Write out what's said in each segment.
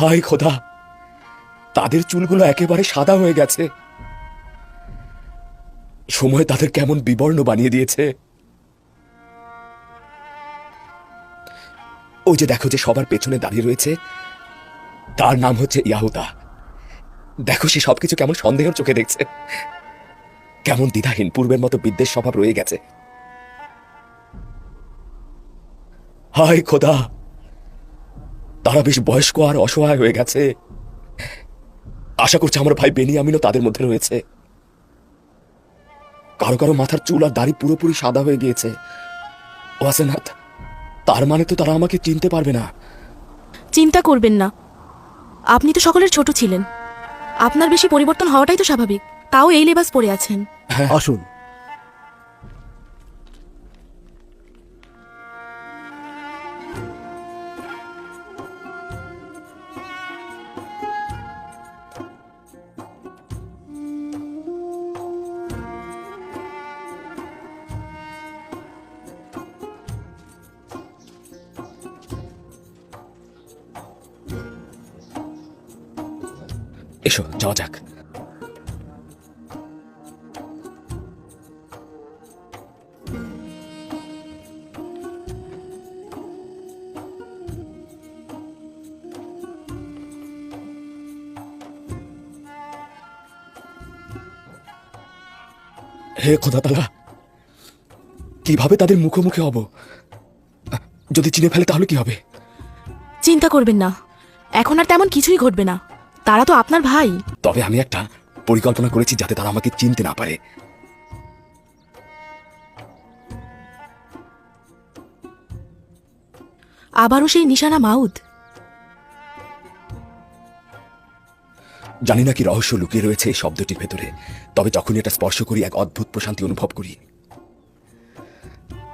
হায় খোদা, তাদের চুলগুলো একেবারে সাদা হয়ে গেছে। সময় তাদের কেমন বিবর্ণ বানিয়ে দিয়েছে। ওই যে দেখো, যে সবার পেছনে দাঁড়িয়ে রয়েছে, তার নাম হচ্ছে ইয়াহুদা। দেখো সে সবকিছু কেমন সন্দেহের চোখে দেখছে, কেমন দ্বিধাহীন, পূর্বের মতো বিদ্বেষ স্বভাব রয়ে গেছে। হায় খোদা, তারা বেশ বয়স্ক আর অসহায় হয়ে গেছে। আশা করছি আমার ভাই বেনিয়ামিনও তাদের মধ্যে রয়েছে। কারো কারো মাথার চুল আর দাড়ি পুরোপুরি সাদা হয়ে গিয়েছে। ওয়াসেনাথ, তার মানে তো তারা আমাকে চিনতে পারবে না। চিন্তা করবেন না, আপনি তো সকলের ছোট ছিলেন, আপনার বেশি পরিবর্তন হওয়াটাই তো স্বাভাবিক। তাও এই লেবাস পরে আছেন। আসুন। এসো, যাওয়া যাক। হে খোদা তাআলা, কিভাবে তাদের মুখোমুখি হব? যদি চিনে ফেলে তাহলে কি হবে? চিন্তা করবেন না, এখন আর তেমন কিছুই ঘটবে না। তারা তো আপনার ভাই। তবে আমি একটা পরিকল্পনা করেছি যাতে তারা আমাকে চিনতে না পারে। আবারও সেই নিশানা মাউদ। জানি না কি রহস্য লুকিয়ে রয়েছে এই শব্দটির ভেতরে, তবে যখনই এটা স্পর্শ করি এক অদ্ভুত প্রশান্তি অনুভব করি।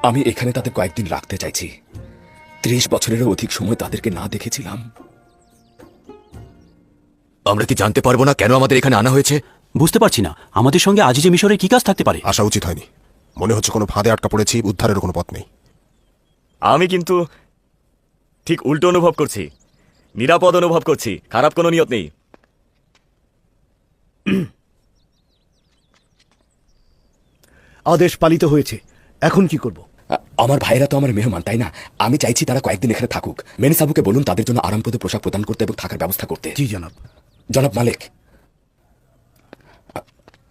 আমি এখানে তাদের কয়েকদিন রাখতে চাইছি। 30 বছরেরও অধিক সময় তাদেরকে না দেখেছিলাম। আমরা কি জানতে পারবো না কেন আমাদের এখানে আনা হয়েছে? বুঝতে পারছি না, আমাদের সঙ্গে আজিজে মিশরের কি কাজ থাকতে পারে? আসা উচিত হয়নি। মনে হচ্ছে কোনো ফাঁদে আটকা পড়েছি, উদ্ধারের কোনো পথ নেই। আমি কিন্তু ঠিক উল্টো অনুভব করছি, নিরাপদ অনুভব করছি, খারাপ কোনো নিয়ত নেই। আদেশ পালিত হয়েছে, এখন কি করব? আমার ভাইরা তো আমার মেহমান, তাই না? আমি চাইছি তারা কয়েকদিন এখানে থাকুক। মেনিসাবুকে বলুন তাদের জন্য আরামপ্রদ পোশাক প্রদান করতে এবং থাকার ব্যবস্থা করতে। জি জনাব। জনাব মালিক,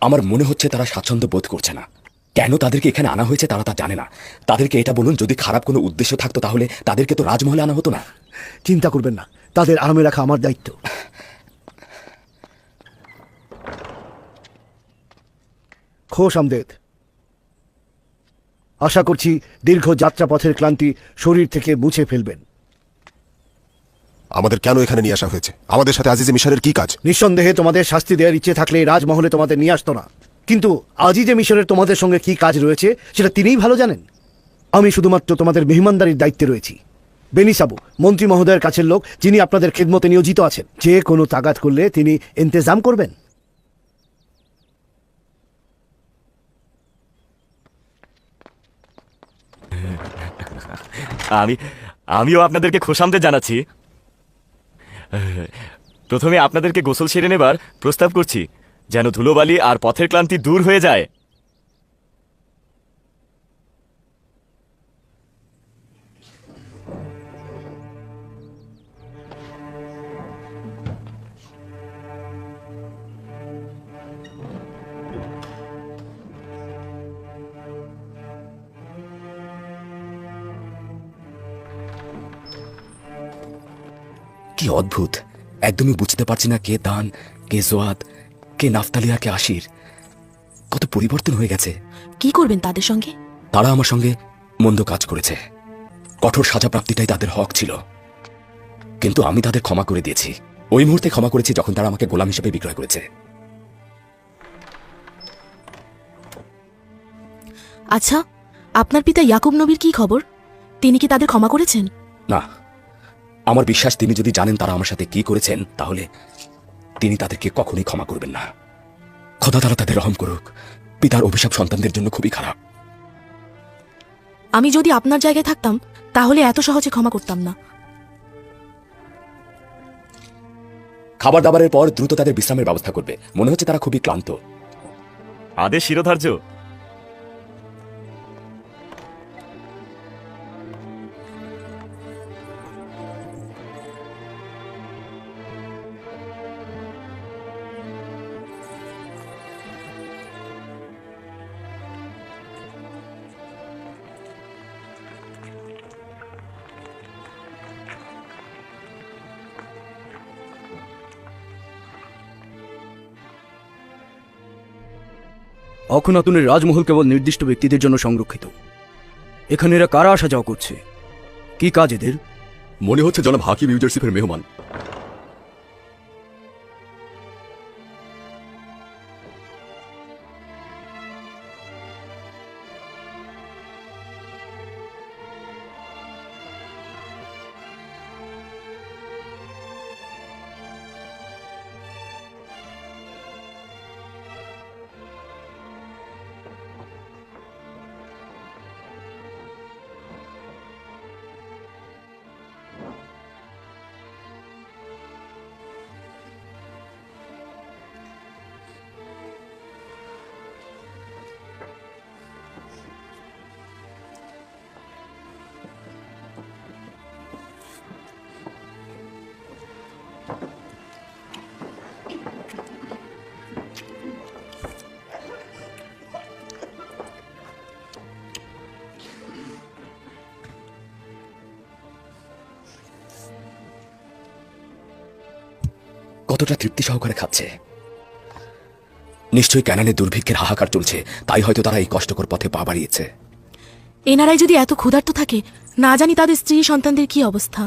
আমার মনে হচ্ছে তারা স্বাচ্ছন্দ্য বোধ করছে না। কেন তাদেরকে এখানে আনা হয়েছে তারা তা জানে না। তাদেরকে এটা বলুন, যদি খারাপ কোনো উদ্দেশ্য থাকতো তাহলে তাদেরকে তো রাজমহলে আনা হতো না। চিন্তা করবেন না, তাদের আরামে রাখা আমার দায়িত্ব। খোশ আমদেদ। আশা করছি দীর্ঘ যাত্রাপথের ক্লান্তি শরীর থেকে মুছে ফেলবেন। আমাদের কেন এখানে নিয়ে আসা হয়েছে? আমাদের সাথে আজিজে মিশরের কি কাজ? নিঃসন্দেহে তোমাদের শাস্তি দেওয়ার ইচ্ছে থাকলে রাজমহলে তোমাদের নিয়ে আসতো না, কিন্তু আজিজে মিশরের তোমাদের সঙ্গে কি কাজ রয়েছে সেটা তিনিই ভালো জানেন। আমি শুধুমাত্র তোমাদের মেহমানদারির দায়িত্বে রয়েছি। বেনিসাবু মন্ত্রী মহোদয়ের কাছের লোক, যিনি আপনাদের খেদমতে নিয়োজিত আছেন। যে কোনো তাগাদ করলে তিনি ইন্তেজাম করবেন। আমিও আপনাদেরকে খোশামদেদ জানাচ্ছি। প্রথমে আপনাদেরকে গোসল সেরে নেবার প্রস্তাব করছি, যেন ধুলোবালি আর পথের ক্লান্তি দূর হয়ে যায়। কি অদ্ভুত, একদমই বুঝতে পারছি না কে দান, কে জোয়াদ, কে নাফতালিয়া, কে আশির। কত পরিবর্তন হয়ে গেছে। কি করবেন তাদের সঙ্গে? তারা আমার সঙ্গে মন্দ কাজ করেছে, কঠোর সাজা প্রাপ্তিটাই তাদের হক ছিল, কিন্তু আমি তাদের ক্ষমা করে দিয়েছি। ওই মুহূর্তে ক্ষমা করেছি যখন তারা আমাকে গোলাম হিসেবে বিক্রয় করেছে। আচ্ছা, আপনার পিতা ইয়াকুব নবীর কি খবর? তিনি কি তাদের ক্ষমা করেছেন? না, আমার বিশ্বাস তিনি যদি জানেন তারা আমার সাথে কি করেছেন, তাহলে তিনি তাদেরকে কখনোই ক্ষমা করবেন না। খোদা তারা তাদের রহম করুক। পিতার অভিশাপ সন্তানদের জন্য খুবই খারাপ। আমি যদি আপনার জায়গায় থাকতাম তাহলে এত সহজে ক্ষমা করতাম না। খাবার দাবারের পর দ্রুত তাদের বিশ্রামের ব্যবস্থা করবে। মনে হচ্ছে তারা খুবই ক্লান্ত। আদেশ শিরোধার্য। অখনাতুনের রাজমহল কেবল নির্দিষ্ট ব্যক্তিদের জন্য সংরক্ষিত। এখানে এরা কারা আসা যাওয়া করছে? কি কাজ এদের? মনে হচ্ছে জনাব হাকিম ইউজারশিপের মেহমান। কতটা তৃপ্তি সহকারে খাচ্ছে। নিশ্চয়ই ক্যানানে দুর্ভিক্ষের হাহাকার চলছে, তাই হয়তো তারা এই কষ্টকর পথে পা বাড়িয়েছে। এনারাই যদি এত ক্ষুধার্ত থাকে, না জানি তাদের স্ত্রী সন্তানদের কি অবস্থা।